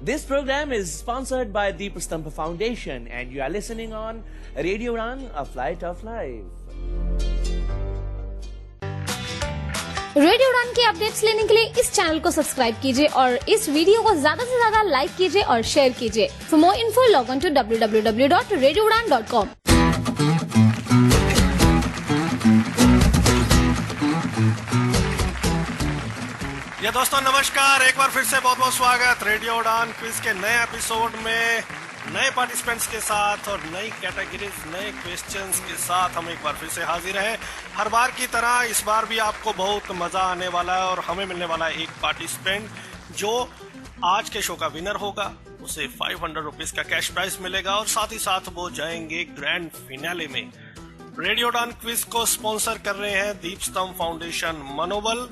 This program is sponsored by the Prastampa Foundation and you are listening on Radio Udan, A Flight of Life. Radio उड़ान के updates लेने के लिए इस channel को subscribe कीजिए और इस वीडियो को ज्यादा से ज्यादा लाइक कीजिए और शेयर कीजिए। For more info log on to www.radioudan.com। ये दोस्तों नमस्कार, एक बार फिर से बहुत बहुत स्वागत रेडियो उड़ान क्विज के नए एपिसोड में नए पार्टिसिपेंट्स के साथ और नई कैटेगरीज नए क्वेश्चंस के साथ हम एक बार फिर से हाजिर हैं। हर बार की तरह इस बार भी आपको बहुत मजा आने वाला है और हमें मिलने वाला है एक पार्टिसिपेंट जो आज के शो का विनर होगा। उसे 500 रुपीज का कैश प्राइज मिलेगा और साथ ही साथ वो जाएंगे ग्रैंड फिनाले में। रेडियो उड़ान क्विज को स्पॉन्सर कर रहे हैं दीपस्तंभ फाउंडेशन मनोबल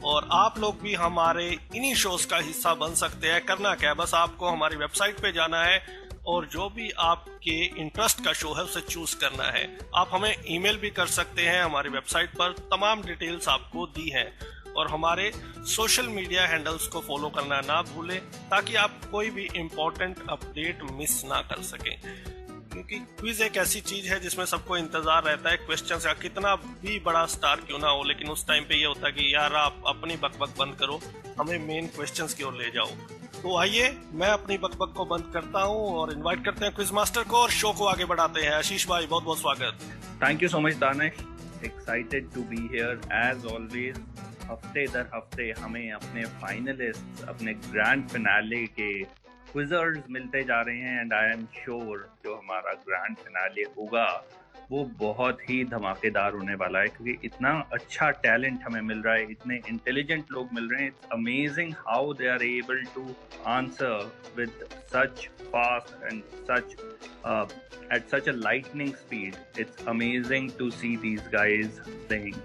और आप लोग भी हमारे इन्हीं शोज का हिस्सा बन सकते हैं। करना क्या है, बस आपको हमारी वेबसाइट पे जाना है और जो भी आपके इंटरेस्ट का शो है उसे चूज करना है। आप हमें ईमेल भी कर सकते हैं, हमारी वेबसाइट पर तमाम डिटेल्स आपको दी हैं और हमारे सोशल मीडिया हैंडल्स को फॉलो करना ना भूलें ताकि आप कोई भी इम्पोर्टेंट अपडेट मिस ना कर सकें, क्योंकि क्विज एक ऐसी चीज है जिसमें सबको इंतजार रहता है क्वेश्चन का, कितना भी बड़ा स्टार क्यों ना हो, लेकिन उस टाइम पे ये होता है कि यार आप अपनी बकबक बंद करो, हमें मेन क्वेश्चंस की ओर ले जाओ। तो आइए मैं अपनी बकबक को बंद करता हूं और इनवाइट करते हैं क्विज मास्टर को और शो को आगे बढ़ाते हैं। आशीष भाई बहुत बहुत स्वागत। Thank you so much Danish, excited to be here as always. हफ्ते दर हफ्ते हमें अपने फाइनलिस्ट, अपने ग्रैंड फिनाले के क्विजर्स मिलते जा रहे हैं एंड आई एम श्योर जो हमारा ग्रैंड फिनाले होगा वो बहुत ही धमाकेदार होने वाला है, क्योंकि इतना अच्छा टैलेंट हमें मिल रहा है, इतने इंटेलिजेंट लोग मिल रहे हैं। It's amazing how they are able to answer with such fast and such at such a lightning speed. It's amazing to see these guys playing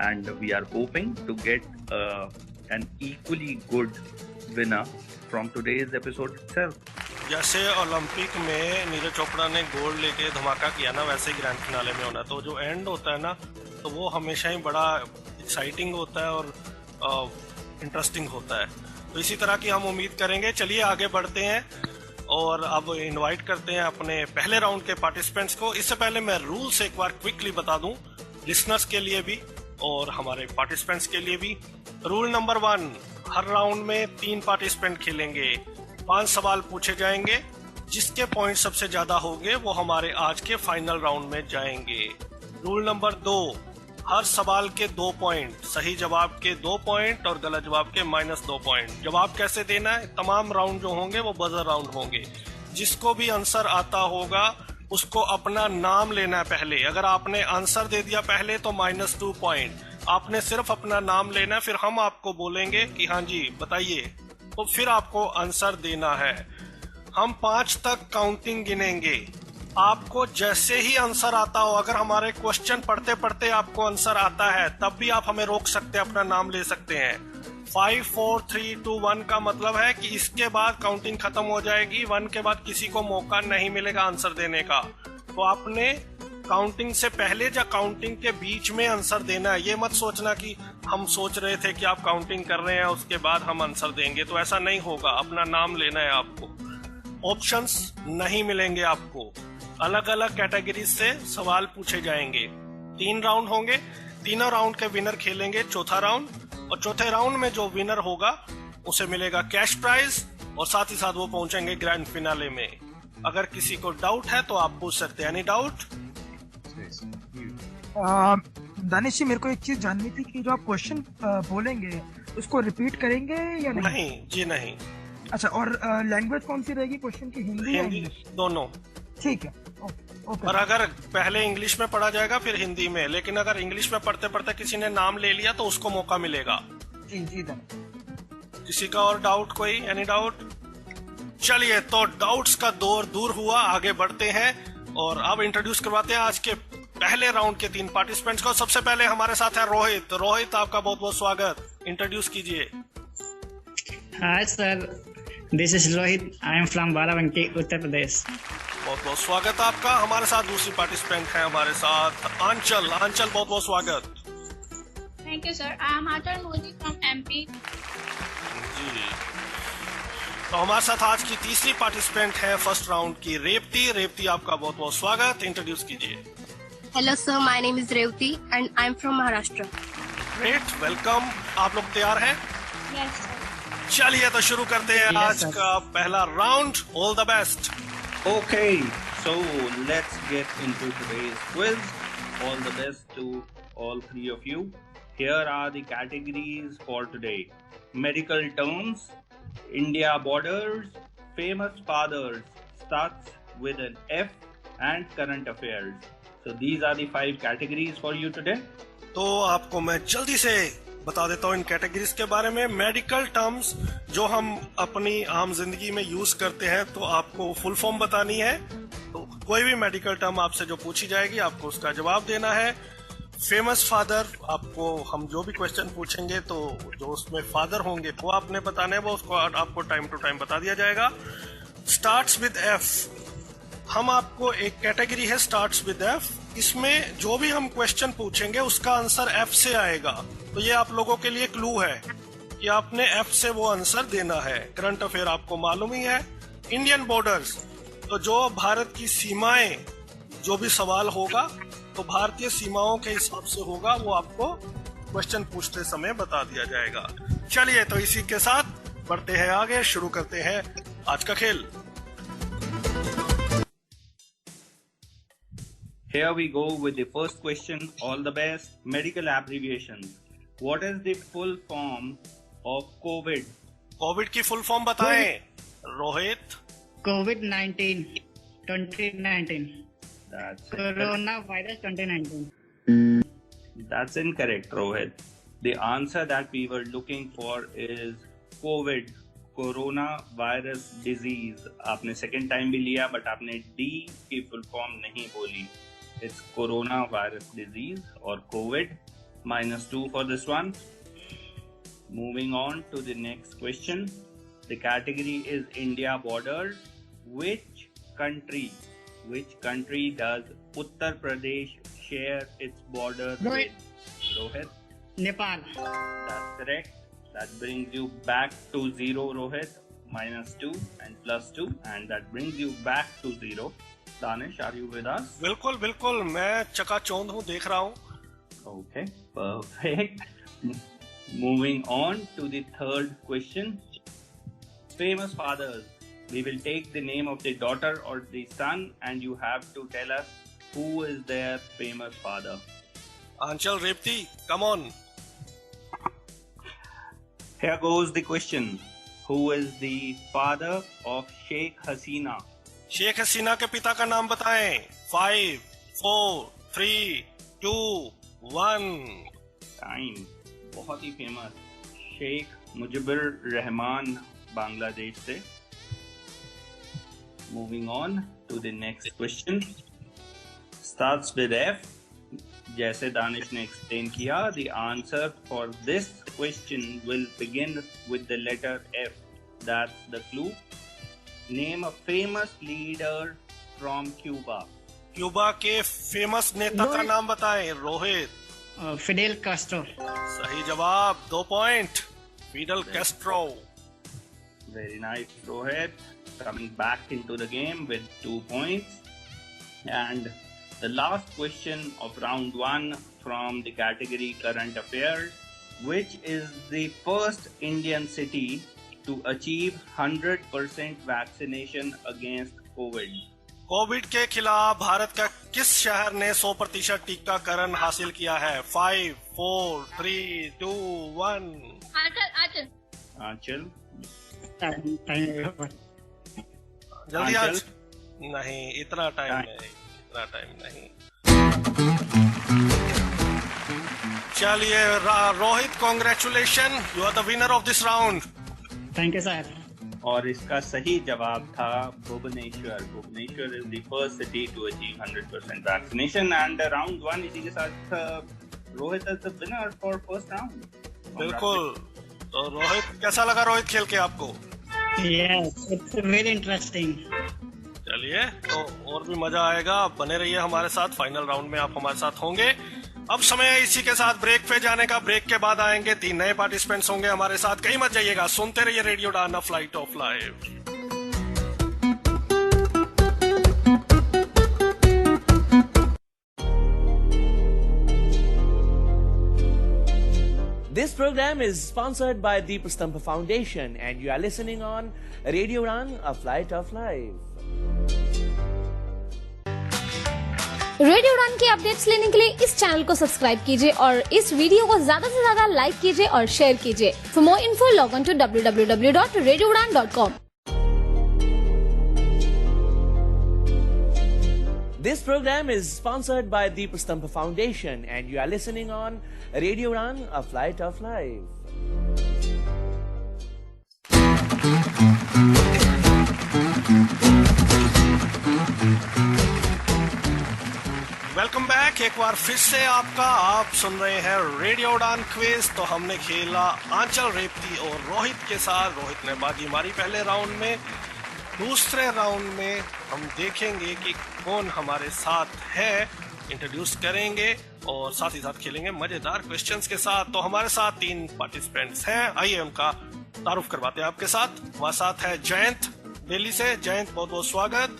and we are hoping to get an equally good winner from today's episode itself. जैसे Olympic में नीरज चोपड़ा ने gold लेके धमाका किया ना, वैसे ही grand finale में होना। तो जो एंड होता है ना, तो वो हमेशा ही बड़ा एक्साइटिंग होता है और इंटरेस्टिंग होता है। तो इसी तरह की हम उम्मीद करेंगे। चलिए आगे बढ़ते हैं और अब इनवाइट करते हैं अपने पहले राउंड के पार्टिसिपेंट्स को। इससे पहले मैं रूल्स एक बार क्विकली बता दूं, लिसनर्स के लिए भी और हमारे पार्टिसिपेंट्स के लिए भी। रूल नंबर 1, हर राउंड में 3 पार्टिसिपेंट खेलेंगे, 5 सवाल पूछे जाएंगे, जिसके पॉइंट सबसे ज्यादा होंगे वो हमारे आज के फाइनल राउंड में जाएंगे। रूल नंबर 2, हर सवाल के 2 पॉइंट, सही जवाब के 2 पॉइंट और गलत जवाब के -2 पॉइंट। जवाब कैसे देना है, तमाम राउंड जो होंगे वो बजर राउंड होंगे। जिसको भी आंसर आता होगा उसको अपना नाम लेना है पहले। अगर आपने आंसर दे दिया पहले तो -2 पॉइंट, आपने सिर्फ अपना नाम लेना है, फिर हम आपको बोलेंगे कि हाँ जी बताइए, तो फिर आपको आंसर देना है। हम 5 तक काउंटिंग गिनेंगे। आपको जैसे ही आंसर आता हो, अगर हमारे क्वेश्चन पढ़ते पढ़ते आपको आंसर आता है तब भी आप हमें रोक सकते हैं, अपना नाम ले सकते हैं। 5 4 3 2 1 का मतलब है कि इसके बाद काउंटिंग खत्म हो जाएगी। 1 के बाद किसी को मौका नहीं मिलेगा आंसर देने का। तो आपने काउंटिंग से पहले या काउंटिंग के बीच में आंसर देना है। ये मत सोचना कि हम सोच रहे थे कि आप काउंटिंग कर रहे हैं उसके बाद हम आंसर देंगे, तो ऐसा नहीं होगा। अपना नाम लेना है आपको। ऑप्शंस नहीं मिलेंगे आपको। अलग अलग कैटेगरी से सवाल पूछे जाएंगे। 3 राउंड होंगे, तीनों राउंड के विनर खेलेंगे चौथा राउंड, और चौथे राउंड में जो विनर होगा उसे मिलेगा कैश प्राइज और साथ ही साथ वो पहुंचेंगे ग्रैंड फिनाले में। अगर किसी को डाउट है तो आप पूछ सकते हैं। Any doubt? दानिश जी, मेरे को एक चीज जाननी थी कि जो आप क्वेश्चन बोलेंगे उसको रिपीट करेंगे या नहीं? नहीं जी नहीं। अच्छा, और लैंग्वेज कौन सी रहेगी क्वेश्चन की, हिंदी या इंग्लिश? दोनों। ठीक है, ओके। और अगर पहले इंग्लिश में पढ़ा जाएगा फिर हिंदी में, लेकिन अगर इंग्लिश में पढ़ते पढ़ते किसी ने नाम ले लिया तो उसको मौका मिलेगा। जी किसी का और डाउट कोई? Any doubt? चलिए, तो डाउट्स का दौर दूर हुआ, आगे बढ़ते हैं और अब इंट्रोड्यूस करवाते हैं आज के पहले राउंड के 3 पार्टिसिपेंट्स को। सबसे पहले हमारे साथ है रोहित। रोहित, आपका बहुत बहुत स्वागत। इंट्रोड्यूस कीजिए। Hi sir, this is Rohit, I am from Barabanki, Uttar Pradesh. बहुत बहुत स्वागत आपका। हमारे साथ दूसरी पार्टिसिपेंट है हमारे साथ आंचल। आंचल, बहुत बहुत स्वागत। Thank you sir, I am Anchal Modi from MP. जी, तो हमारे साथ आज की तीसरी पार्टिसिपेंट है फर्स्ट राउंड की रेवती। रेवती, आपका बहुत बहुत स्वागत, इंट्रोड्यूस कीजिए। Hello sir, my name is Revati and I'm from Maharashtra. Great, welcome. आप लोग तैयार हैं? Yes sir. चलिए तो शुरू करते हैं Yes, आज sir. का पहला round. All the best. Okay, so let's get into today's quiz. All the best to all three of you. Here are the categories for today. Medical terms, India borders, famous fathers, starts with an F, and current affairs. So these are the 5 categories for you today. तो आपको मैं जल्दी से बता देता हूँ इन categories के बारे में। मेडिकल टर्म्स जो हम अपनी आम जिंदगी में यूज करते हैं, तो आपको फुल फॉर्म बतानी है। तो कोई भी मेडिकल टर्म आपसे जो पूछी जाएगी, आपको उसका जवाब देना है। फेमस फादर, आपको हम जो भी क्वेश्चन पूछेंगे तो जो उसमें फादर होंगे वो आपने बताने हैं, वो उसको आपको टाइम टू टाइम बता दिया जाएगा। स्टार्ट्स विद एफ, हम आपको एक कैटेगरी है स्टार्ट्स विद एफ, इसमें जो भी हम क्वेश्चन पूछेंगे उसका आंसर एफ से आएगा। तो ये आप लोगों के लिए क्लू है कि आपने एफ से वो आंसर देना है। करंट अफेयर आपको मालूम ही है। इंडियन बॉर्डर्स, तो जो भारत की सीमाएं, जो भी सवाल होगा तो भारतीय सीमाओं के हिसाब से होगा, वो आपको क्वेश्चन पूछते समय बता दिया जाएगा। चलिए तो इसी के साथ बढ़ते हैं आगे, शुरू करते हैं आज का खेल। Here we go with the first question. All the best. Medical abbreviations. What is the full form of COVID? Covid की फुल फॉर्म बताएं Rohit. COVID-19 2019. That's Coronavirus 2019. That's incorrect, Rohit. The answer that we were looking for is COVID, Coronavirus disease. आपने second time भी लिया, but आपने D की full form नहीं बोली. It's Coronavirus disease or COVID. -2 for this one. Moving on to the next question. The category is India borders. Which country does Uttar Pradesh share its border Rohit. with? Rohit. Nepal. That's correct. That brings you back to 0, Rohit. -2 and +2, and that brings you back to 0. Danish, are you with us? बिल्कुल बिल्कुल, मैं चकाचौंध हूँ, देख रहा हूँ। Okay, perfect. Moving on to the third question. Famous fathers. We will take the name of the daughter or the son, and you have to tell us who is their famous father. Anchal, Repti, come on. Here goes the question. Who is the father of Sheikh Hasina? Sheikh Hasina के पिता का नाम बताएं। 5, 4, 3, 2, 1। Time. बहुत ही famous Sheikh Mujibur Rahman, Bangladesh से। Moving on to the next question. Starts with F. जैसे दानिश ने एक्सप्लेन किया, the answer for this question will begin with the letter F. That's the clue. Name a famous leader from Cuba. Cuba के famous नेता का नाम बताएं Rohit. Fidel Castro. सही जवाब, 2 point. Fidel Castro. Very nice, Rohit. Coming back into the game with 2 points. And the last question of round 1 from the category current affairs. Which is the first Indian city to achieve 100% vaccination against COVID? Covid के खिलाफ भारत का किस शहर ने 100% टीकाकरण हासिल किया है? 5, 4, 3, 2, 1। आंचल। जल्दी आंचल? आज। नहीं, इतना टाइम नहीं। चलिए Rohit, congratulation, you are the winner of this round. Thank you, sir. और इसका सही जवाब था Bhubaneswar. Bhubaneswar is the first city to achieve 100% vaccination. And round 1 इसी के साथ Rohit is the winner for first round. बिल्कुल। तो रोहित, कैसा लगा रोहित खेल के आपको? Yes, it's very interesting. चलिए, तो और भी मजा आएगा, बने रहिए हमारे साथ। फाइनल राउंड में आप हमारे साथ होंगे। अब समय है इसी के साथ ब्रेक पे जाने का। ब्रेक के बाद आएंगे 3 नए पार्टिसिपेंट्स होंगे हमारे साथ। कहीं मत जाइएगा, सुनते रहिए रेडियो उड़ान a flight of life. This program is sponsored by Deep Stampa Foundation and you are listening on Radio Udan, a flight of life. Radio उड़ान की अपडेट्स लेने के लिए इस चैनल को सब्सक्राइब कीजिए और इस वीडियो को ज्यादा से ज्यादा लाइक कीजिए और शेयर कीजिए। For more info log on to www.radioudan.com। This program is sponsored by Deep Stampa Foundation and you are listening on Radio Udan, a flight of life. Welcome back एक बार फिर से आपका। आप सुन रहे हैं रेडियो उड़ान क्विज। तो हमने खेला आंचल रेवती और रोहित के साथ। रोहित ने बाजी मारी पहले राउंड में। दूसरे राउंड में हम देखेंगे कि कौन हमारे साथ है, इंट्रोड्यूस करेंगे और साथ ही साथ खेलेंगे मजेदार क्वेश्चंस के साथ। तो हमारे साथ 3 पार्टिसिपेंट्स हैं, आइए उनका तारुफ करवाते हैं आपके साथ। हमारे साथ है जयंत दिल्ली से। जयंत बहुत बहुत स्वागत।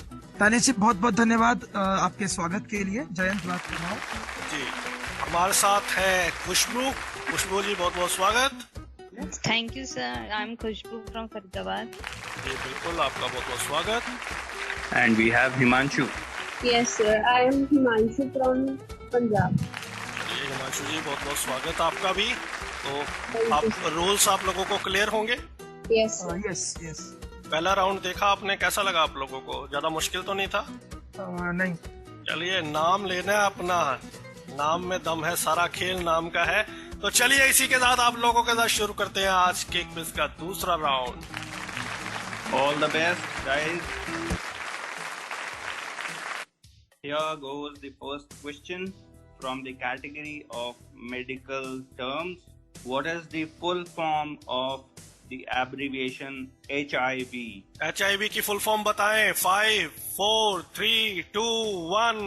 दानिश जी बहुत बहुत धन्यवाद आपके स्वागत के लिए। जयंत बात कर रहा हूँ जी। हमारे साथ है खुशबू। खुशबू जी बहुत बहुत स्वागत। Thank you sir, I am Khushbu from Faridabad. जी बिल्कुल, आपका बहुत बहुत स्वागत। And we have Himanshu. Yes sir, I am Himanshu from Punjab. जी हिमांशु जी बहुत बहुत स्वागत आपका भी। तो आप रूल्स आप लोगों को क्लियर होंगे? Yes sir. Yes yes. पहला राउंड देखा आपने, कैसा लगा आप लोगों को? ज्यादा मुश्किल तो नहीं था? नहीं। चलिए, नाम लेना है अपना, नाम में दम है, सारा खेल नाम का है। तो चलिए इसी के साथ आप लोगों के साथ शुरू करते हैं आज के क्विज का दूसरा round. All the best, guys. Here goes the first question from the category of medical terms. What is the full form of the abbreviation HIV? HIV की फुल फॉर्म बताएं। 5, 4, 3, 2, 1,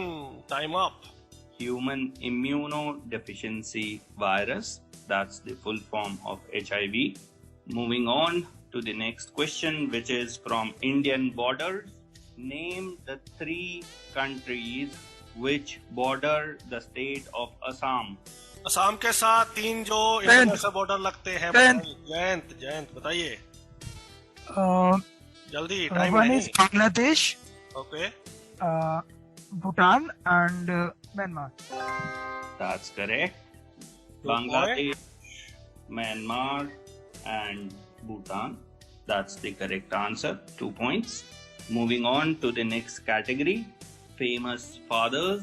time up. Human immunodeficiency virus. That's the full form of HIV. Moving on to the next question, which is from Indian borders. Name the 3 countries which border the state of Assam. Assam के साथ 3 जो international border लगते हैं। जयंत बताइए जल्दी, time one नहीं। Is Bangladesh, okay, Bhutan and Myanmar. That's correct. Bangladesh, Myanmar and Bhutan. That's the correct answer. 2 points. Moving on to the next category, famous fathers.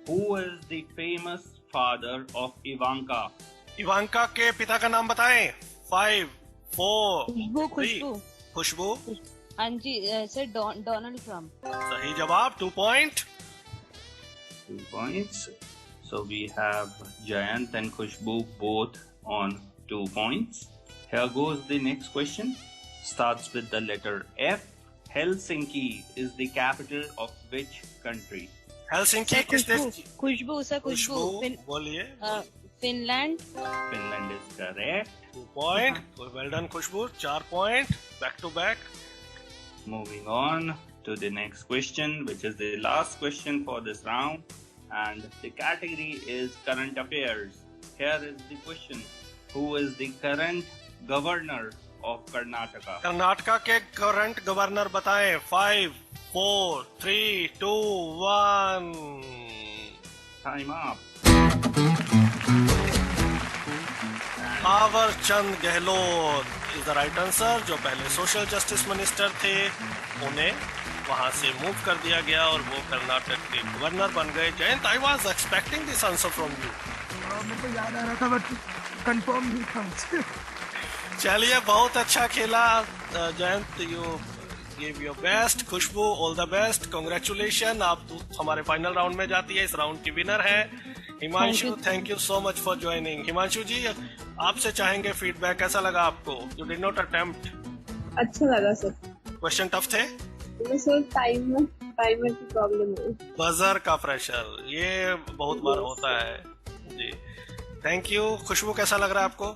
Who is the famous father of Ivanka? Ivanka के पिता का नाम बताएं। 5, 4, खुशबू 3। खुशबू। हाँ जी sir, Donald Trump. सही जवाब, 2 point. 2 points. So we have Jayant and Khushbu both on 2 points. Here goes the next question. Starts with the letter F. Helsinki is the capital of which country? Helsinki किस देश? Khushboo sir, Khushboo बोलिए। Finland. Finland is correct. 2 point. Well done Khushboo, 4 point back to back. Moving on to the next question, which is the last question for this round, and the category is current affairs. Here is the question: who is the current governor of Karnataka? Karnataka के current governor बताएं। 5, 4, 3, 2, 1, Time up. Thawar Chand Gehlot is the right answer. जो पहले social justice minister थे, उन्हें वहां से move कर दिया गया और वो कर्नाटक के गवर्नर बन गए। Jayant, I was expecting this answer from you. मेरे को याद आ रहा था बट कंफर्म नहीं था। चलिए, बहुत अच्छा खेला Jayant, you give your best. Khushboo, all the best, congratulation, आप हमारे फाइनल राउंड में जाती है, इस राउंड की विनर है। Himanshu, thank you so much for joining. Himanshu ji, आपसे चाहेंगे फीडबैक, कैसा लगा आपको? You did not attempt. अच्छा लगा सर। क्वेश्चन टफ थे? सर टाइमर की प्रॉब्लम है। बजर का प्रेशर, ये बहुत बार होता है। जी, थैंक यू। खुशबू, कैसा लग रहा है आपको?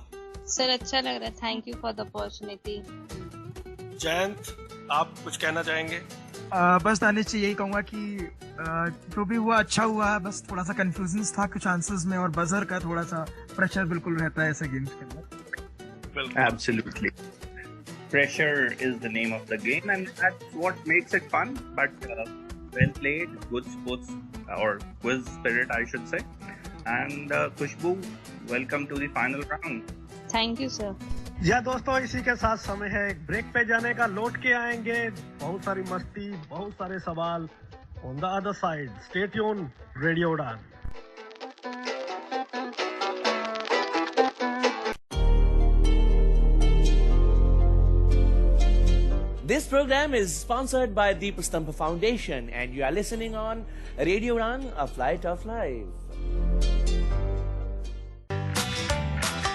सर अच्छा लग रहा है, thank you for the opportunity. Jayant, आप कुछ कहना चाहेंगे? बस दानिश जी यही कहूंगा कि जो भी हुआ अच्छा हुआ। बस थोड़ा सा कंफ्यूजन था कुछ आंसर्स में, और बजर का थोड़ा सा प्रेशर बिल्कुल रहता है ऐसे गेम्स के अंदर। Absolutely. Pressure is the name of the game, and that's what makes it fun. But well played, good sports or quiz spirit, I should say. And Khushbu, welcome to the final round. Thank you sir. या दोस्तों, इसी के साथ समय है एक break पे जाने का। लौट के आएंगे, बहुत सारी मस्ती, बहुत सारे सवाल on the other side. Stay tune, radio उड़ान। This program is sponsored by the Prastampa Foundation, and you are listening on Radio Run, A Flight of Life.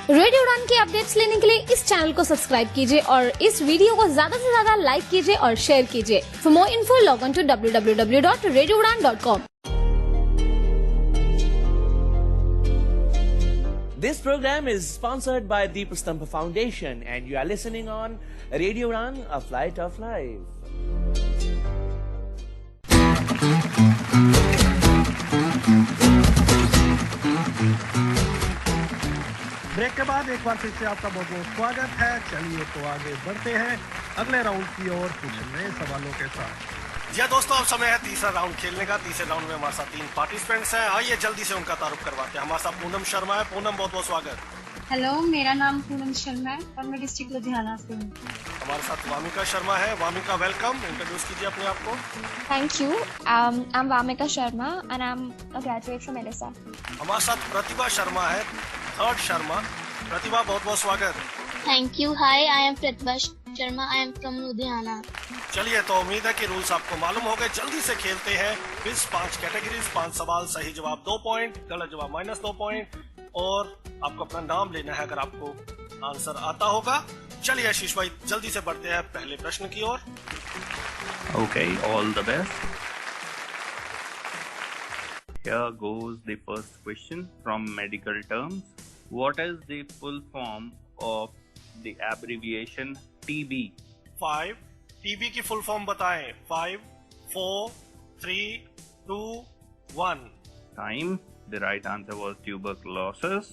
Radio उड़ान के अपडेट्स लेने के लिए इस चैनल को सब्सक्राइब कीजिए और इस वीडियो को ज्यादा से ज्यादा लाइक कीजिए और शेयर कीजिए। For more info log on to www.radioudan.com। This program is sponsored by the Prastampa Foundation, and you are listening on Radio Run, A Flight of Life. Break के बाद एक बार फिर से आपका बहुत बहुत स्वागत है। चलिए तो आगे बढ़ते हैं अगले राउंड की ओर कुछ नए सवालों के साथ। जी दोस्तों, अब समय है तीसरा राउंड खेलने का। तीसरे राउंड में हमारे साथ 3 पार्टिसिपेंट्स हैं। आइए जल्दी से उनका तारुफ करवाते हैं। हमारे साथ पूनम शर्मा है। पूनम, बहुत बहुत स्वागत। हेलो, मेरा नाम पूनम शर्मा है और मैं डिस्ट्रिक्ट लुधियाना से हूँ। हमारे साथ वामिका शर्मा है। वामिका, वेलकम। इंट्रोड्यूस कीजिए अपने आप को। Thank you. I'm Vamika Sharma and I'm a graduate from LSR. हमारे साथ प्रतिभा शर्मा है, 3rd शर्मा। प्रतिभा, बहुत बहुत स्वागत। Thank you. Hi, I am Pratibha Sharma. I am from Ludhiana. चलिए, तो उम्मीद है कि रूल्स आपको मालूम हो गए। जल्दी से खेलते हैं। क्विज 5 कैटेगरीज, 5 सवाल, सही जवाब 2 पॉइंट, गलत जवाब -2 पॉइंट, और आपको अपना नाम लेना है अगर आपको आंसर आता होगा। चलिए आशीष भाई, जल्दी से बढ़ते हैं पहले प्रश्न की ओर। Okay, all the best. Here goes the first question from medical terms. What is the full form of the abbreviation TB? 5, TB की फुल फॉर्म बताएं। 5, 4, 3, 2, 1। Time. The right answer was tuberculosis.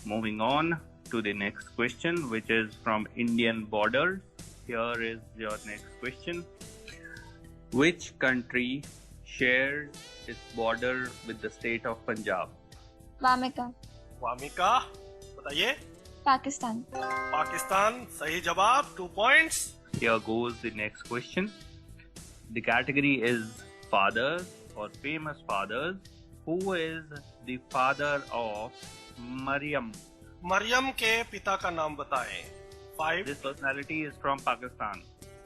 Moving on to the next question, which is from Indian borders. Here is your next question. Which country shares its border with the state of Punjab? Vamika. Wamiqa, बताइए। Pakistan. Pakistan, सही जवाब, 2 points। Here goes the next question. The category is fathers or famous fathers. Who is the father of Maryam? Maryam के पिता का नाम बताएं। 5, This personality is from Pakistan.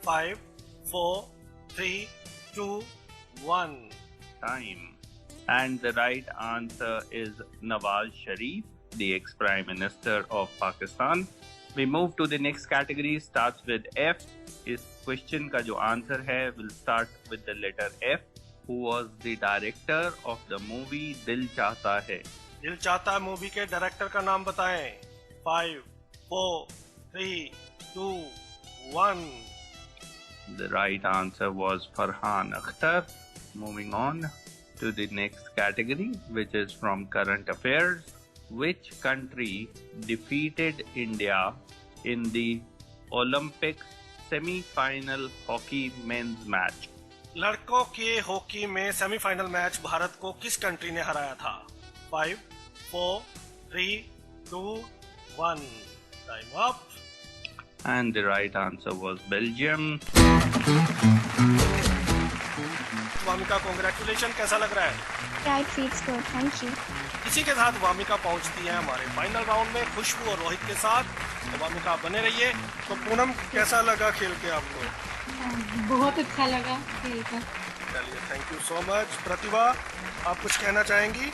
5, 4, 3, 2, 1। Time. And the right answer is Nawaz Sharif, the ex-Prime Minister of Pakistan. We move to the next category, starts with F. इस question का जो answer है will start with the letter F. Who was the director of the movie दिल चाहता है? दिल चाहता है मूवी के डायरेक्टर का नाम बताएं। 5, 4, 3, 2, 1। The right answer was Farhan Akhtar. Moving on to the next category, which is from current affairs. Which country defeated India in the Olympic semi-final hockey men's match? लड़कों के हॉकी में semifinal match Bharat को किस country ने हराया था? 5, 4, 3, 2, 1। Time up. And the right answer was Belgium. Wamiqa, congratulation. कैसा लग रहा है? Yeah, it feels good. Thank you. इसी के साथ वामिका पहुंचती है हमारे फाइनल राउंड में खुशबू और रोहित के साथ। तो वामिका, बने रहिए। तो पूनम, कैसा लगा खेल के आपको? बहुत अच्छा लगा खेल कर। चलिए, थैंक यू सो मच। प्रतिभा, आप कुछ कहना चाहेंगी?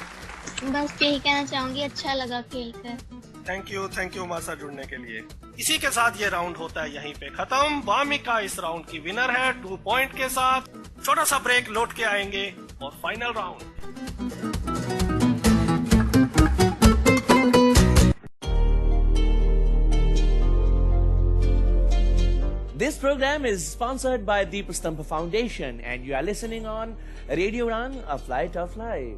बस यही कहना चाहूंगी, अच्छा लगा खेल कर। थैंक यू हमारे साथ जुड़ने के लिए। इसी के साथ ये राउंड होता है यहीं पे खत्म। वामिका इस राउंड की विनर है 2 पॉइंट के साथ। छोटा सा ब्रेक, लौट के आएंगे और final round. This program is sponsored by the Prastampa Foundation and you are listening on Radio Run, A Flight of Life.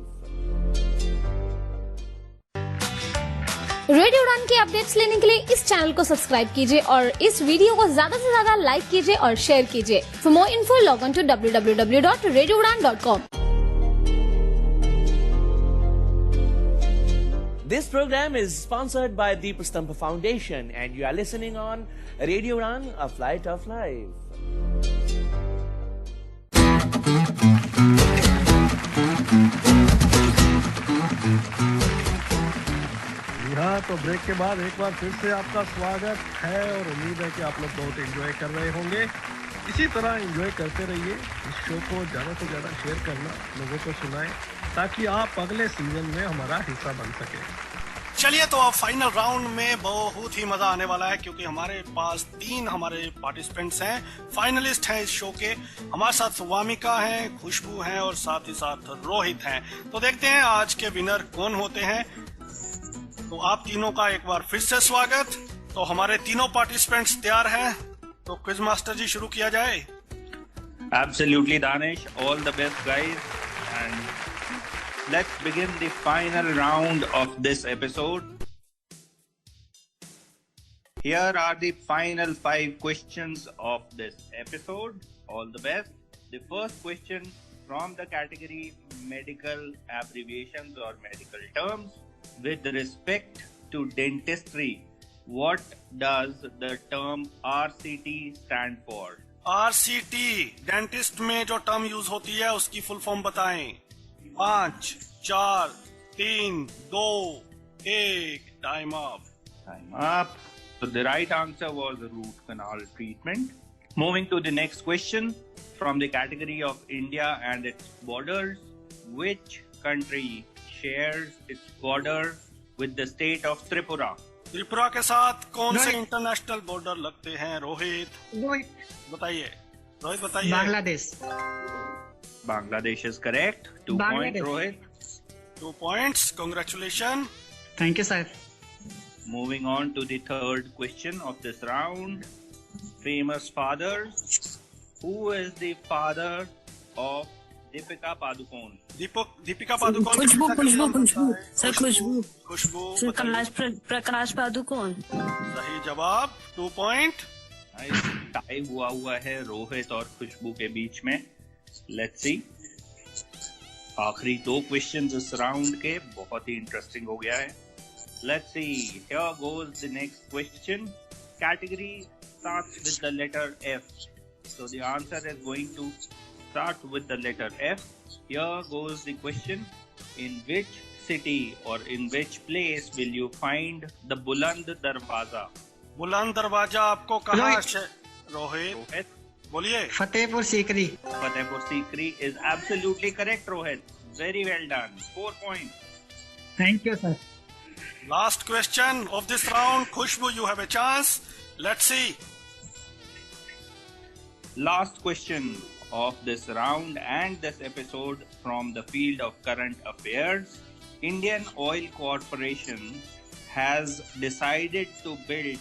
Radio उड़ान के अपडेट्स लेने के लिए इस चैनल को सब्सक्राइब कीजिए और इस वीडियो को ज्यादा से ज्यादा लाइक कीजिए और शेयर कीजिए। For more info log on to www.radioudan.com। This program is sponsored by the Prastampa Foundation and you are listening on Radio Run, A Flight of Life. हाँ, तो ब्रेक के बाद एक बार फिर से आपका स्वागत है और उम्मीद है कि आप लोग बहुत एंजॉय कर रहे होंगे। इसी तरह एंजॉय करते रहिए। इस शो को ज़्यादा से ज़्यादा शेयर करना, लोगों को सुनाएं ताकि आप अगले सीजन में हमारा हिस्सा बन सके। चलिए, तो अब फाइनल राउंड में बहुत ही मजा आने वाला है क्योंकि हमारे पास 3 हमारे पार्टिसिपेंट्स हैं, फाइनलिस्ट हैं इस शो के। हमारे साथ वामिका हैं, खुशबू हैं और साथ ही साथ रोहित हैं। तो देखते हैं आज के विनर कौन होते हैं। तो आप तीनों का एक बार फिर से स्वागत। तो हमारे तीनों पार्टिसिपेंट्स तैयार हैं, तो क्विज मास्टर जी शुरू किया जाए। Absolutely, Danish. All the best, guys. And let's begin the final round of this episode. Here are the final 5 questions of this episode. All the best. The first question from the category medical abbreviations or medical terms. With respect to dentistry, what does the term RCT stand for? RCT dentist में जो term use होती है उसकी full form बताएं। 5, 4, 3, 2, 1, time up. Time up. So the right answer was root canal treatment. Moving to the next question from the category of India and its borders, which country shares its border with the state of Tripura? Tripura के साथ कौन से international border लगते हैं? रोहित बताइए। रोहित बताइए। Bangladesh. Bangladesh is correct. 2 points, Rohit. 2 points. Congratulations. Thank you, sir. Moving on to the third question of this round. Famous fathers. Who is the father of Deepika Padukone? Deepika Padukone. Khushbu sir, Khushbu Prakash Padukone. सही जवाब। 2 point. Tie हुआ है रोहित और खुशबू के बीच में। Let's see. आखिरी 2 questions इस round के बहुत ही इंटरेस्टिंग हो गया है। Let's see. Here goes the next question. Category starts with the letter F. So the answer is going to start with the letter F. Here goes the question. In which city or in which place will you find the Buland Darwaza? बुलंद दरवाजा आपको कहाँ? रोहित बोलिए। Fatehpur Sikri. Fatehpur Sikri is absolutely correct, Rohit. Very well done. 4 points. Thank you, sir. Last question of this round. Khushbu, you have a chance. Let's see. Last question of this round and this episode from the field of current affairs. Indian Oil Corporation has decided to build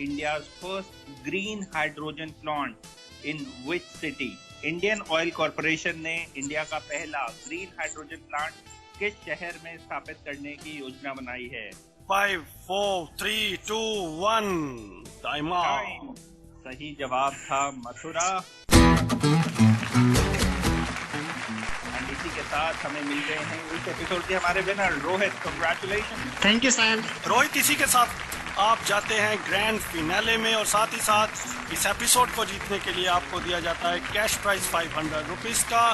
India's first green hydrogen plant in which city? Indian Oil Corporation ने India का पहला green hydrogen plant किस शहर में स्थापित करने की योजना बनाई है? 5, 4, 3, 2, 1. Time out. सही जवाब था मथुरा। इसी के साथ हमें मिल गए हैं इस एपिसोड के हमारे winner Rohit. Congratulation. Thank you sir. Rohit, इसी के साथ आप जाते हैं ग्रैंड फिनाले में और साथ ही साथ इस एपिसोड को जीतने के लिए आपको दिया जाता है कैश प्राइज 500 रुपीज का।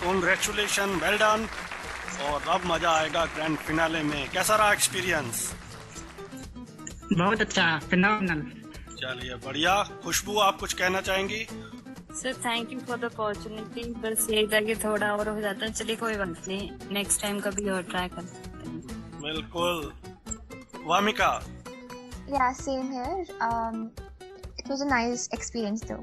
Congratulation, well done. और अब मजा आएगा ग्रैंड फिनाले में। कैसा रहा एक्सपीरियंस? बहुत अच्छा, फिनोमिनल। चलिए बढ़िया। खुशबू, आप कुछ कहना चाहेंगी? Sir thank you for the opportunity. बस यही था कि थोड़ा और हो जाता है। चलिए कोई बात नहीं, नेक्स्ट टाइम कभी और ट्राई कर सकते हैं। बिल्कुल। Wamiqa? Yeah, same here. It was a nice experience though.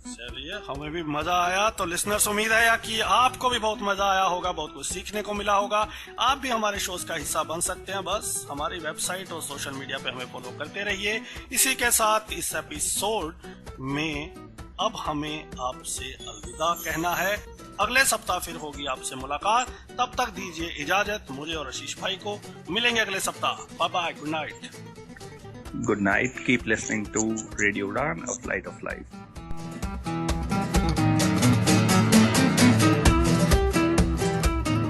चलिए, हमें भी मजा आया। तो लिसनर्स, उम्मीद है कि आपको भी बहुत मजा आया होगा, बहुत कुछ सीखने को मिला होगा। आप भी हमारे शोज का हिस्सा बन सकते हैं। बस हमारी वेबसाइट और सोशल मीडिया पे हमें फॉलो करते रहिए। इसी के साथ इस एपिसोड में अब हमें आपसे अलविदा कहना है। अगले सप्ताह फिर होगी आपसे मुलाकात। तब तक दीजिए इजाजत मुझे और आशीष भाई को। मिलेंगे अगले सप्ताह। Bye bye, good night. Good night. Keep listening to Radio Udan, A Flight of Life.